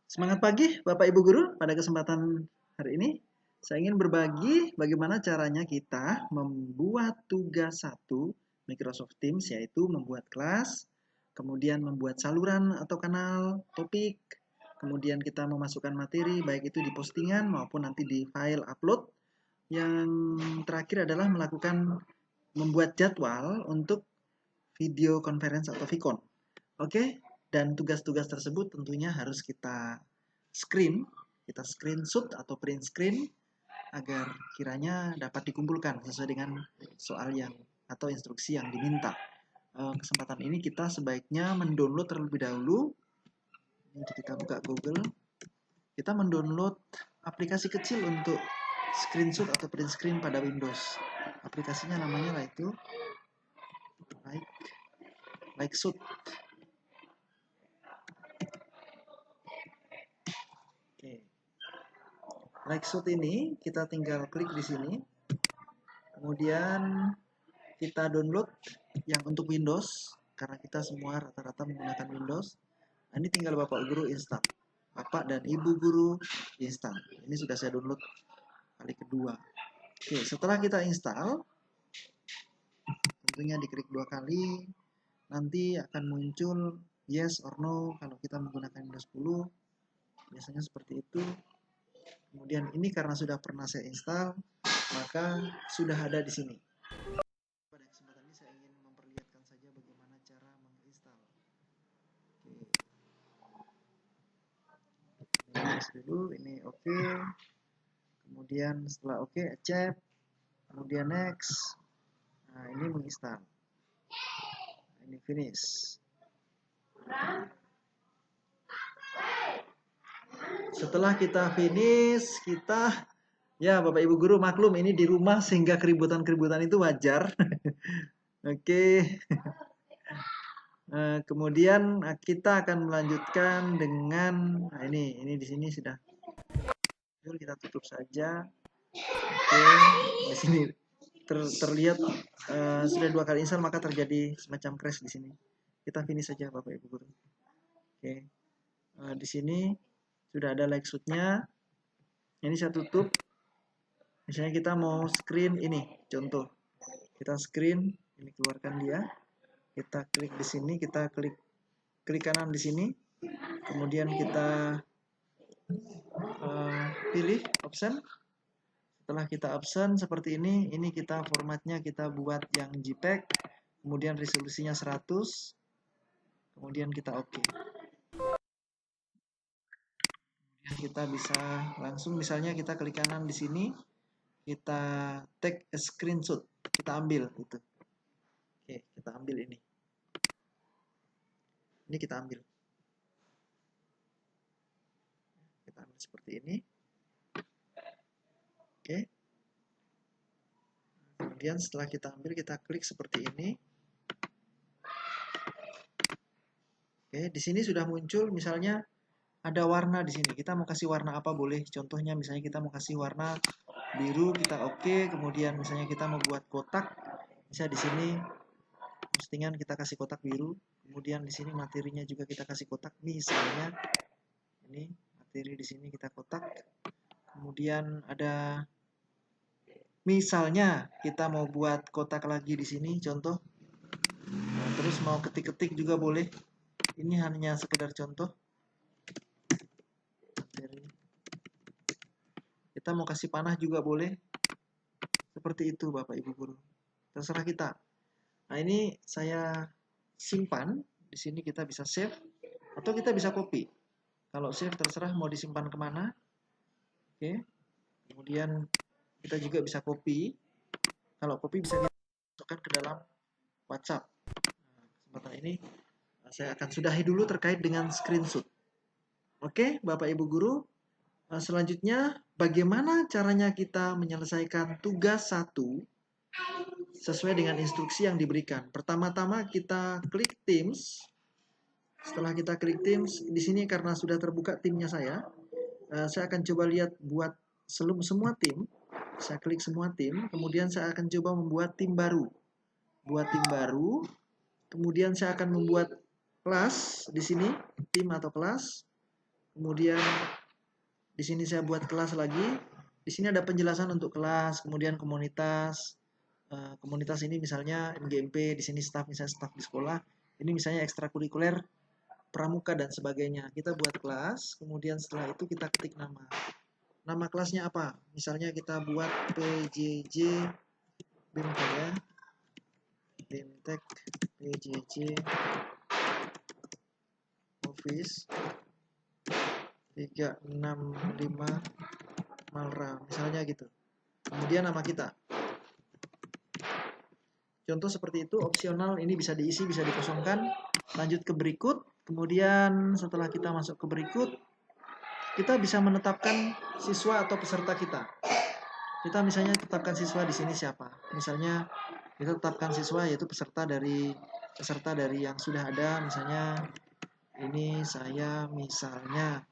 Semangat pagi Bapak Ibu Guru. Pada kesempatan hari ini saya ingin berbagi bagaimana caranya kita membuat tugas satu Microsoft Teams, yaitu membuat kelas, kemudian membuat saluran atau kanal topik, kemudian kita memasukkan materi baik itu di postingan maupun nanti di file upload. Yang terakhir adalah membuat jadwal untuk video conference atau Vicon. Oke, dan tugas-tugas tersebut tentunya harus kita screenshot atau print screen agar kiranya dapat dikumpulkan sesuai dengan soal yang atau instruksi yang diminta. Kesempatan ini kita sebaiknya mendownload terlebih dahulu. Jadi kita buka Google, kita mendownload aplikasi kecil untuk screenshot atau print screen pada Windows. Aplikasinya namanya itu Likeshot. Oke. Likeshot ini kita tinggal klik di sini. Kemudian kita download yang untuk Windows karena kita semua rata-rata menggunakan Windows. Nah, ini tinggal Bapak Guru install. Bapak dan Ibu Guru install. Ini sudah saya download kali kedua. Oke, setelah kita install, tentunya diklik 2 kali. Nanti akan muncul yes or no kalau kita menggunakan Windows 10. Biasanya seperti itu. Kemudian ini karena sudah pernah saya install, maka sudah ada di sini. Pada kesempatan ini saya ingin memperlihatkan saja bagaimana cara menginstal. Oke. Dulu ini oke. Kemudian setelah oke, accept. Kemudian next. Nah, ini menginstal. Ini finish. Setelah kita finish, ya Bapak Ibu Guru maklum ini di rumah sehingga keributan-keributan itu wajar. Oke. Kemudian kita akan melanjutkan dengan ini di sini sudah. Kita tutup saja. Oke, di sini terlihat sudah 2 kali install maka terjadi semacam crash di sini. Kita finish saja Bapak Ibu Guru. Oke. Di sini sudah ada Likeshot-nya. Ini saya tutup. Misalnya kita mau screen ini, contoh. Kita screen, ini keluarkan dia. Kita klik di sini, kita klik kanan di sini. Kemudian kita pilih option. Setelah kita option seperti ini kita formatnya kita buat yang JPEG. Kemudian resolusinya 100. Kemudian kita oke. Kita bisa langsung misalnya kita klik kanan di sini, kita take a screenshot, kita ambil itu. Oke, kita ambil ini. Ini kita ambil. Kita ambil seperti ini. Oke. Kemudian setelah kita ambil, kita klik seperti ini. Oke, di sini sudah muncul misalnya ada warna di sini. Kita mau kasih warna apa boleh. Contohnya misalnya kita mau kasih warna biru, kita oke. Kemudian misalnya kita mau buat kotak, bisa di sini postingan kita kasih kotak biru. Kemudian di sini materinya juga kita kasih kotak. Misalnya ini materi di sini kita kotak. Kemudian ada misalnya kita mau buat kotak lagi di sini contoh. Nah, terus mau ketik-ketik juga boleh. Ini hanya sekedar contoh. Kita mau kasih panah juga boleh. Seperti itu Bapak Ibu Guru. Terserah kita. Nah, ini saya simpan. Di sini kita bisa save atau kita bisa copy. Kalau save terserah mau disimpan kemana. Oke. Kemudian kita juga bisa copy. Kalau copy bisa kita masukkan ke dalam WhatsApp. Nah, kesempatan ini saya akan sudahi dulu terkait dengan screenshot. Oke, Bapak Ibu Guru. Selanjutnya, bagaimana caranya kita menyelesaikan tugas 1 sesuai dengan instruksi yang diberikan. Pertama-tama kita klik Teams. Setelah kita klik Teams, di sini karena sudah terbuka timnya saya akan coba lihat buat semua tim. Saya klik semua tim, kemudian saya akan coba membuat tim baru. Buat tim baru, kemudian saya akan membuat kelas di sini, tim atau kelas. Kemudian di sini saya buat kelas lagi. Di sini ada penjelasan untuk kelas, kemudian komunitas. Komunitas ini misalnya NGMP, di sini staff, misalnya staff di sekolah. Ini misalnya ekstrakurikuler, pramuka dan sebagainya. Kita buat kelas, kemudian setelah itu kita ketik nama. Nama kelasnya apa? Misalnya kita buat PJJ BIMTEK ya. BIMTEK PJJ Office 365 Malra, misalnya gitu. Kemudian nama kita. Contoh seperti itu, opsional ini bisa diisi, bisa dikosongkan. Lanjut ke berikut. Kemudian setelah kita masuk ke berikut, kita bisa menetapkan siswa atau peserta kita. Kita misalnya tetapkan siswa di sini siapa. Misalnya kita tetapkan siswa yaitu peserta dari yang sudah ada. Misalnya ini saya misalnya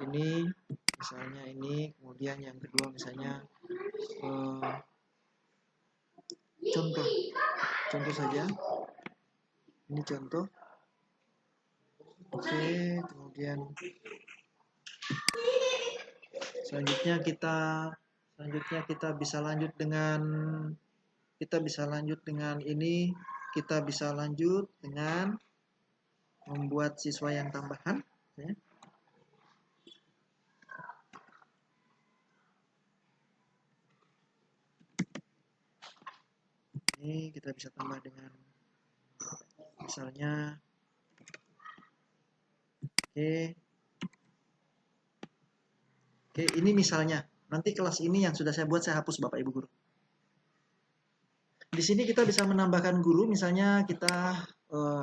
ini misalnya ini, kemudian yang kedua misalnya contoh saja, ini contoh. Oke, kemudian selanjutnya kita bisa lanjut dengan ini, kita bisa lanjut dengan membuat siswa yang tambahan ya. Ini kita bisa tambah dengan misalnya oke, ini misalnya. Nanti kelas ini yang sudah saya buat saya hapus Bapak Ibu guru. Di sini kita bisa menambahkan guru, misalnya kita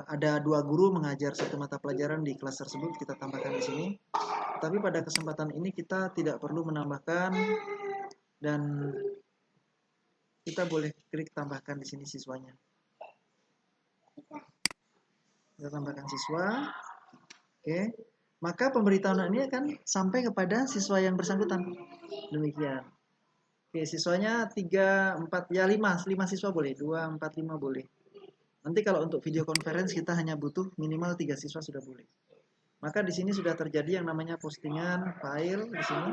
ada 2 guru mengajar satu mata pelajaran di kelas tersebut, kita tambahkan di sini. Tapi pada kesempatan ini kita tidak perlu menambahkan dan kita boleh klik tambahkan di sini siswanya. Kita tambahkan siswa. Oke. Maka pemberitahuan ini akan sampai kepada siswa yang bersangkutan. Demikian. Oke, siswanya 3, 4, ya 5 siswa boleh, 2, 4, 5 boleh. Nanti kalau untuk video conference kita hanya butuh minimal 3 siswa sudah boleh. Maka di sini sudah terjadi yang namanya postingan file di sini.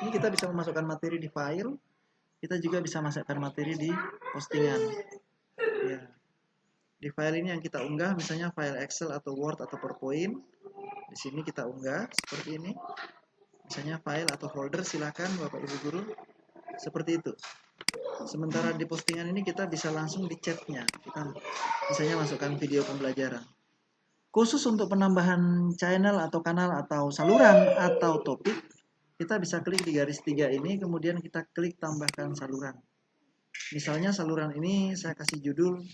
Ini kita bisa memasukkan materi di file. Kita juga bisa masukkan materi di postingan. Ya. Di file ini yang kita unggah misalnya file Excel atau Word atau PowerPoint. Di sini kita unggah seperti ini. Misalnya file atau folder, silakan Bapak Ibu guru. Seperti itu. Sementara di postingan ini kita bisa langsung di chatnya. Kita misalnya masukkan video pembelajaran. Khusus untuk penambahan channel atau kanal atau saluran atau topik, kita bisa klik di garis 3 ini, kemudian kita klik tambahkan saluran. Misalnya saluran ini saya kasih judul,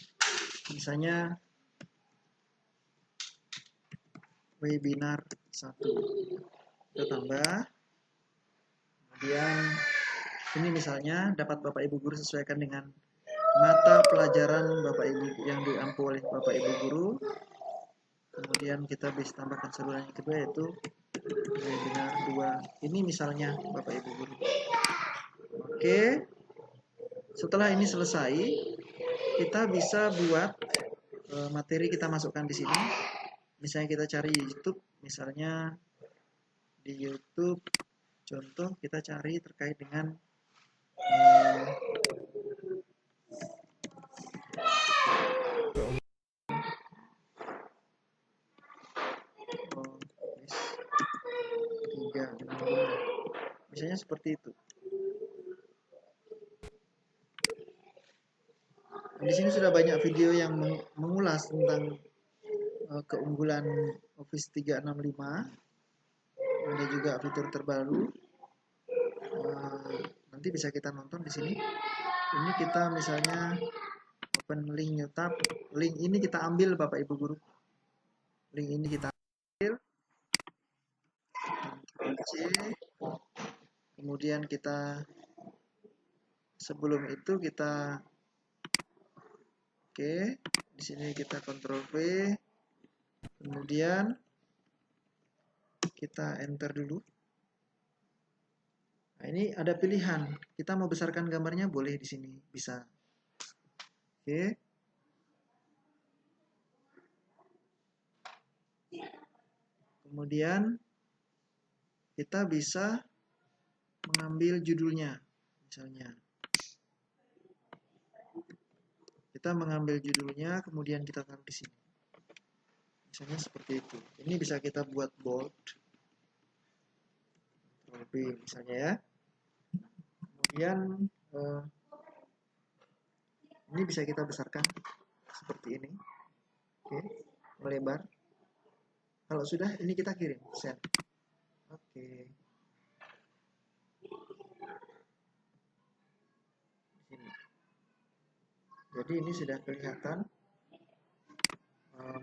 misalnya webinar 1. Kita tambah. Kemudian ini misalnya dapat Bapak Ibu guru sesuaikan dengan mata pelajaran Bapak Ibu yang diampu oleh Bapak Ibu guru. Kemudian kita bisa tambahkan saluran yang kedua yaitu webinar 2. Ini misalnya Bapak Ibu guru. Oke. Setelah ini selesai, kita bisa buat materi, kita masukkan di sini. Misalnya kita cari YouTube, misalnya di YouTube contoh kita cari terkait dengan misalnya seperti itu. Di sini sudah banyak video yang mengulas tentang keunggulan Office 365. Ada juga fitur terbaru. Nanti bisa kita nonton di sini. Ini kita misalnya open link YouTube. Link ini kita ambil Bapak Ibu guru. Link ini kita ambil. Ctrl+C. Kemudian kita sebelum itu kita di sini kita Ctrl+V. Kemudian kita enter dulu. Nah, ini ada pilihan. Kita mau besarkan gambarnya boleh di sini, bisa. Oke. Kemudian kita bisa mengambil judulnya. Misalnya kita mengambil judulnya, kemudian kita taruh di sini. Misalnya seperti itu. Ini bisa kita buat bold. Ctrl B misalnya ya. Kemudian ini bisa kita besarkan seperti ini. Oke, melebar. Kalau sudah, ini kita kirim, send. Oke. Ini. Jadi ini sudah kelihatan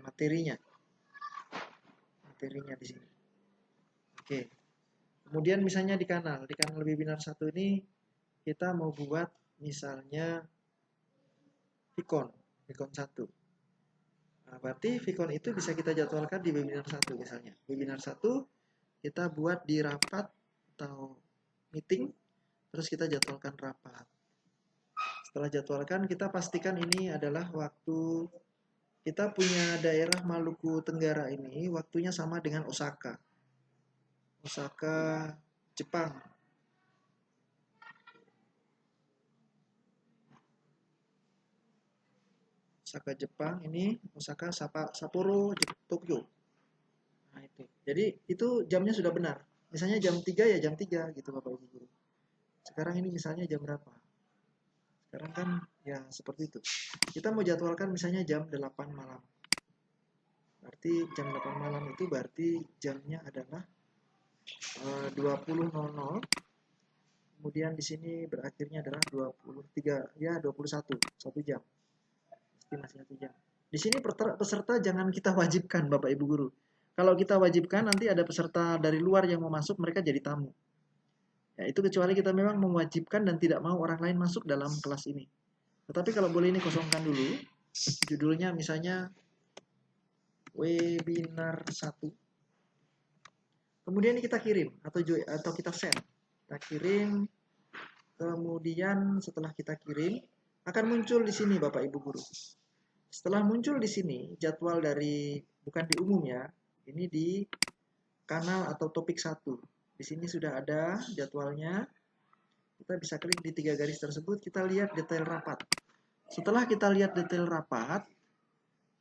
materinya. Materinya di sini. Oke. Kemudian misalnya di kanal webinar 1 ini kita mau buat misalnya Vicon 1. Nah, berarti Vicon itu bisa kita jadwalkan di webinar 1 misalnya. Webinar 1 kita buat di rapat atau meeting, terus kita jadwalkan rapat. Setelah jadwalkan, kita pastikan ini adalah waktu kita punya daerah Maluku Tenggara ini, waktunya sama dengan Osaka. Osaka, Jepang. Osaka Jepang ini, Osaka Sapporo Tokyo. Nah itu. Jadi itu jamnya sudah benar. Misalnya jam 3 ya jam 3 gitu Bapak Ibu Guru. Sekarang ini misalnya jam berapa? Sekarang kan ya seperti itu. Kita mau jadwalkan misalnya jam 8 malam. Berarti jam 8 malam itu berarti jamnya adalah 20.00. Kemudian di sini berakhirnya adalah 23 ya 21, 1 jam. Estimasi 1 jam. Di sini peserta jangan kita wajibkan Bapak Ibu Guru. Kalau kita wajibkan nanti ada peserta dari luar yang mau masuk, mereka jadi tamu. Ya, itu kecuali kita memang mewajibkan dan tidak mau orang lain masuk dalam kelas ini. Tetapi kalau boleh ini kosongkan dulu. Judulnya misalnya webinar 1. Kemudian kita kirim atau kita send. Kita kirim. Kemudian setelah kita kirim akan muncul di sini Bapak Ibu Guru. Setelah muncul di sini jadwal dari bukan di umum ya. Ini di kanal atau topik 1. Di sini sudah ada jadwalnya. Kita bisa klik di 3 garis tersebut, kita lihat detail rapat. Setelah kita lihat detail rapat,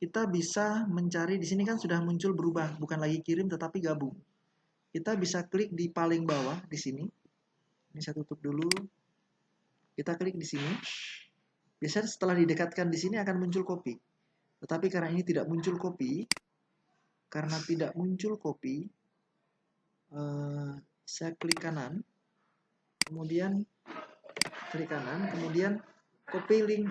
kita bisa mencari, di sini kan sudah muncul berubah, bukan lagi kirim tetapi gabung. Kita bisa klik di paling bawah di sini. Ini saya tutup dulu. Kita klik di sini. Biasanya setelah didekatkan di sini akan muncul copy. Tetapi karena ini tidak muncul copy, saya klik kanan, kemudian klik kanan, kemudian copy link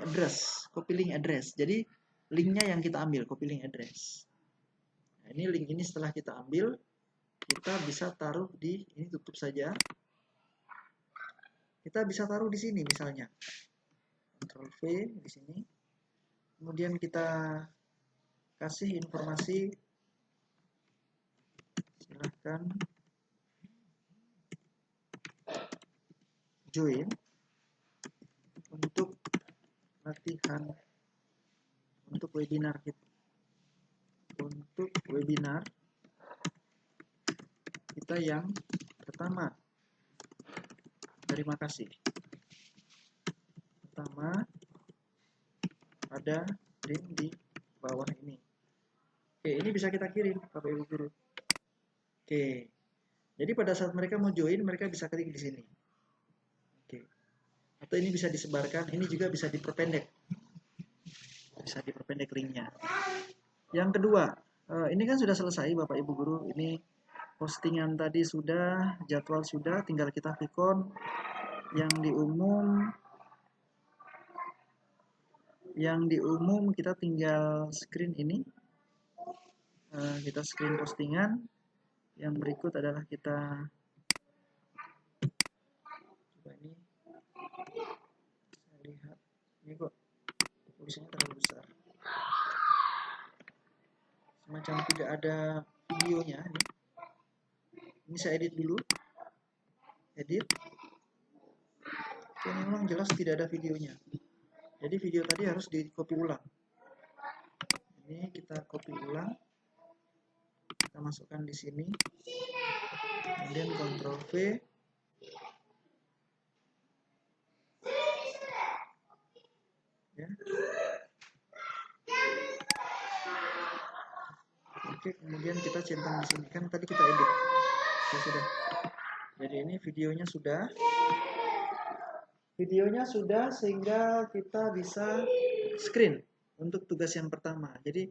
address. Jadi linknya yang kita ambil, copy link address. Nah, ini link ini setelah kita ambil, kita bisa taruh di ini, tutup saja. Kita bisa taruh di sini misalnya. Ctrl V di sini. Kemudian kita kasih informasi, silahkan join untuk latihan untuk webinar kita. Untuk webinar kita yang pertama. Terima kasih. Pertama ada link di bawah ini. Oke, ini bisa kita kirim Bapak Ibu Guru. Oke. Jadi pada saat mereka mau join, mereka bisa klik di sini. Oke. Atau ini bisa disebarkan, ini juga bisa diperpendek. Bisa diperpendek linknya. Yang kedua, ini kan sudah selesai Bapak Ibu Guru. Ini postingan tadi sudah, jadwal sudah, tinggal kita Vicon. Yang di umum kita tinggal screen ini. Kita screen postingan. Yang berikut adalah kita coba ini. Saya lihat. Ini kok tulisannya terlalu besar. Semacam tidak ada videonya nih. Ini saya edit dulu. Edit. Ini memang jelas tidak ada videonya. Jadi video tadi harus di copy ulang. Ini kita copy ulang. Kita masukkan di sini. Kemudian Ctrl V. Ya. Oke, kemudian kita centang di sini, kan tadi kita edit. Ya, sudah. Jadi ini videonya sudah. Videonya sudah sehingga kita bisa screen untuk tugas yang pertama. Jadi,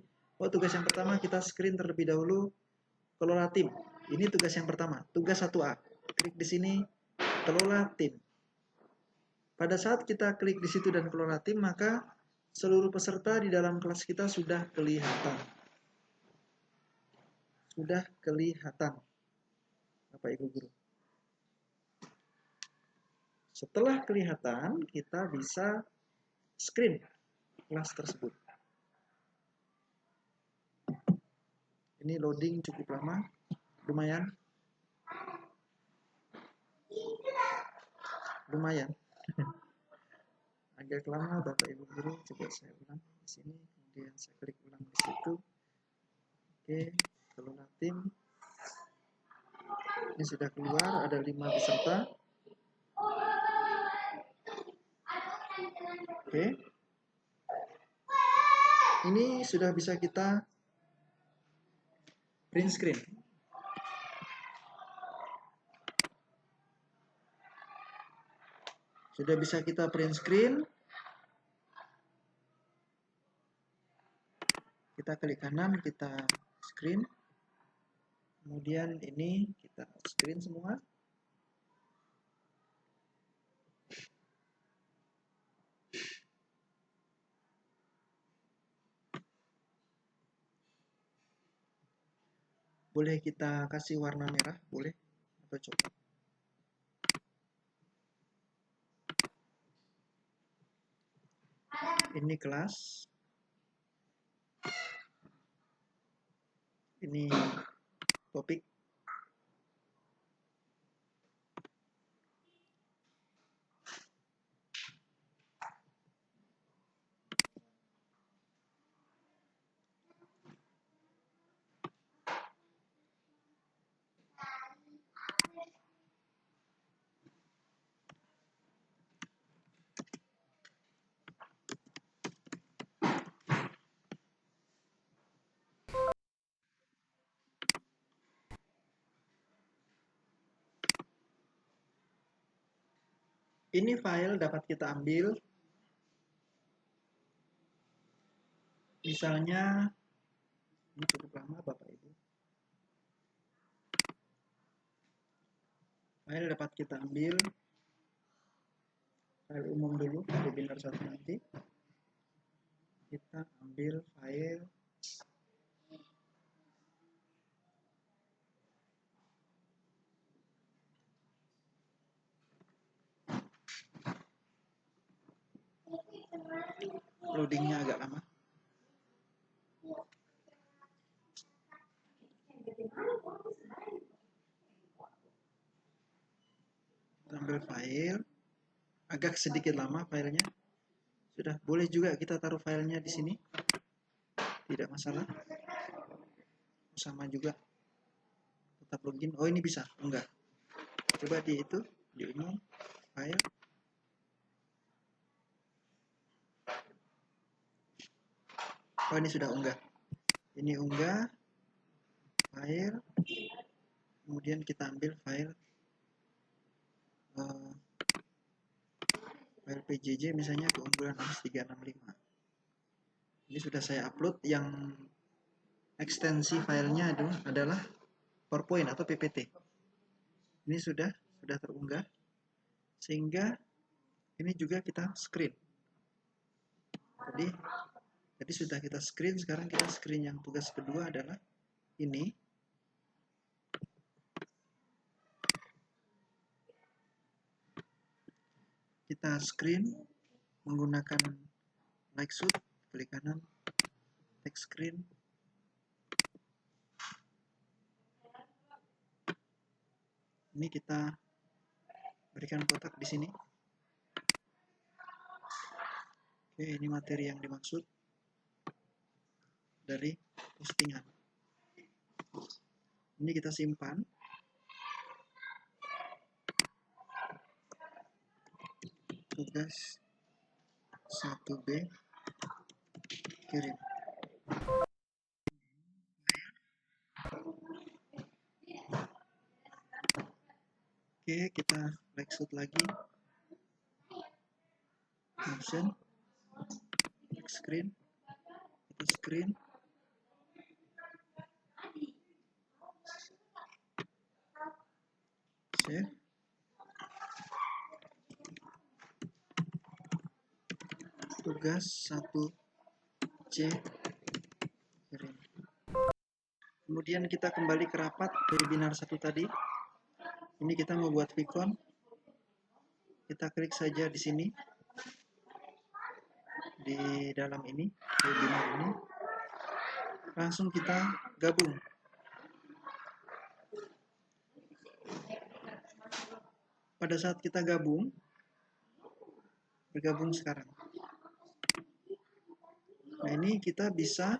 tugas yang pertama kita screen terlebih dahulu kelola tim. Ini tugas yang pertama, tugas 1A. Klik di sini, kelola tim. Pada saat kita klik di situ dan kelola tim, maka seluruh peserta di dalam kelas kita sudah kelihatan. Sudah kelihatan, Bapak Ibu Guru. Setelah kelihatan, kita bisa screen kelas tersebut. Ini loading cukup lama, lumayan. Agak lama, Bapak Ibu Guru. Coba saya ulang di sini, kemudian saya klik ulang di situ. Oke, kelola tim. Ini sudah keluar, ada 5 peserta. Oke. Ini sudah bisa kita print screen. Sudah bisa kita print screen. Kita klik kanan, kita screen. Kemudian ini kita screen semua. Boleh kita kasih warna merah, boleh, atau coklat. Ini kelas. Ini topik. Ini file dapat kita ambil. Misalnya, ini cukup lama Bapak Ibu. File dapat kita ambil. File umum dulu, webinar 1 nanti. Kita ambil file. Loadingnya agak lama. Ambil file, agak sedikit lama filenya. Sudah, boleh juga kita taruh filenya di sini, tidak masalah. Sama juga, tetap login. Oh, ini bisa, enggak? Coba di itu, di umum, file. Oh, ini sudah unggah. Ini unggah, file. Kemudian kita ambil file file PJJ misalnya keunggulan AMS 365. Ini sudah saya upload. Yang ekstensi filenya adalah PowerPoint atau PPT. Ini sudah terunggah, sehingga ini juga kita screen. Jadi sudah kita screen. Sekarang kita screen yang tugas kedua adalah ini. Kita screen menggunakan like shoot, klik kanan, text screen. Ini kita berikan kotak di sini. Oke, ini materi yang dimaksud dari postingan. Ini kita simpan. Tugas 1B kirim. Oke, kita backshoot lagi. Option, screen, kita screen. Save. Tugas 1C kirim. Kemudian kita kembali ke rapat webinar 1 tadi. Ini kita mau buat Vicon. Kita klik saja di sini. Di dalam ini, webinar ini. Langsung kita gabung. Pada saat kita bergabung sekarang. Nah, ini kita bisa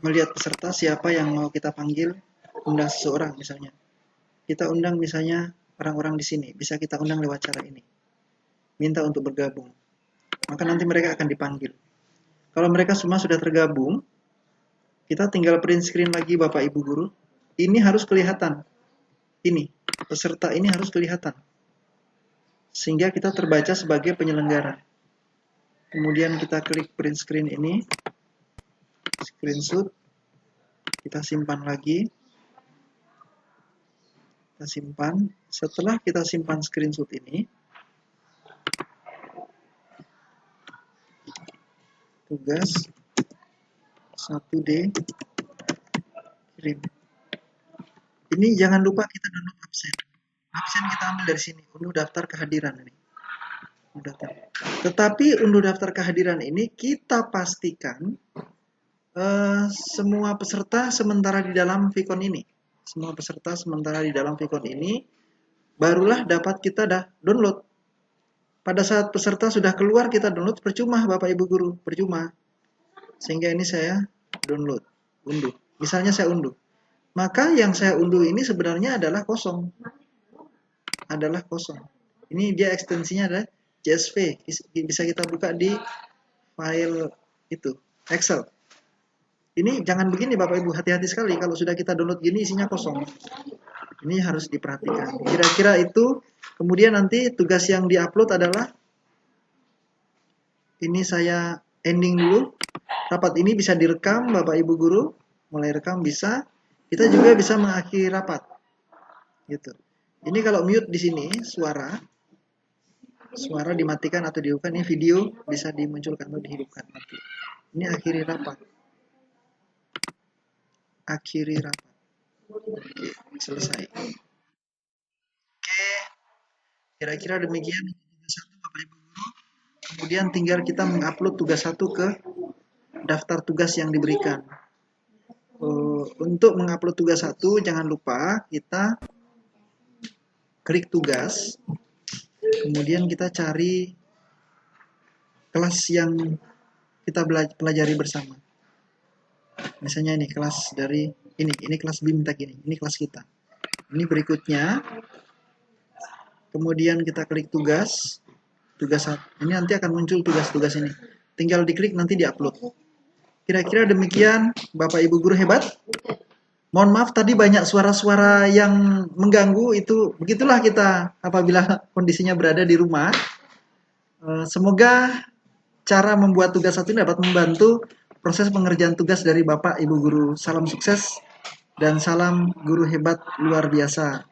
melihat peserta siapa yang mau kita panggil, undang seseorang misalnya. Kita undang misalnya orang-orang di sini, bisa kita undang lewat cara ini. Minta untuk bergabung. Maka nanti mereka akan dipanggil. Kalau mereka semua sudah tergabung, kita tinggal print screen lagi Bapak Ibu Guru. Ini harus kelihatan. Ini, peserta ini harus kelihatan. Sehingga kita terbaca sebagai penyelenggara. Kemudian kita klik print screen ini. Screenshot. Kita simpan lagi. Kita simpan. Setelah kita simpan screenshot ini, tugas 1D kirim. Ini jangan lupa kita download absen. Absen kita ambil dari sini, unduh daftar kehadiran ini. Tetapi unduh daftar kehadiran ini kita pastikan semua peserta sementara di dalam Vicon ini. Semua peserta sementara di dalam Vicon ini barulah dapat kita download. Pada saat peserta sudah keluar kita download, percuma Bapak Ibu Guru, percuma. Sehingga ini saya download, unduh. Misalnya saya unduh. Maka yang saya unduh ini sebenarnya adalah kosong. Ini dia ekstensinya adalah CSV. Bisa kita buka di file itu, Excel. Ini jangan begini Bapak Ibu, hati-hati sekali kalau sudah kita download gini isinya kosong. Ini harus diperhatikan. Kira-kira itu. Kemudian nanti tugas yang diupload adalah ini saya ending dulu. Rapat ini bisa direkam Bapak Ibu Guru, mulai rekam bisa. Kita juga bisa mengakhiri rapat. Gitu. Ini kalau mute di sini suara dimatikan atau dihidupkan. Ini video bisa dimunculkan atau dihidupkan nanti. Ini akhiri rapat. Oke, selesai. Oke, kira-kira demikian tugas 1 Bapak Ibu Guru. Kemudian tinggal kita mengupload tugas 1 ke daftar tugas yang diberikan. Untuk mengupload tugas 1 jangan lupa kita klik tugas, kemudian kita cari kelas yang kita pelajari bersama. Misalnya ini kelas dari ini kelas BIMTEK ini kelas kita. Ini berikutnya. Kemudian kita klik tugas 1. Ini nanti akan muncul tugas-tugas ini. Tinggal diklik nanti diupload. Kira-kira demikian Bapak Ibu Guru hebat. Mohon maaf tadi banyak suara-suara yang mengganggu, itu begitulah kita apabila kondisinya berada di rumah. Semoga cara membuat tugas 1 ini dapat membantu proses pengerjaan tugas dari Bapak Ibu Guru. Salam sukses dan salam guru hebat luar biasa.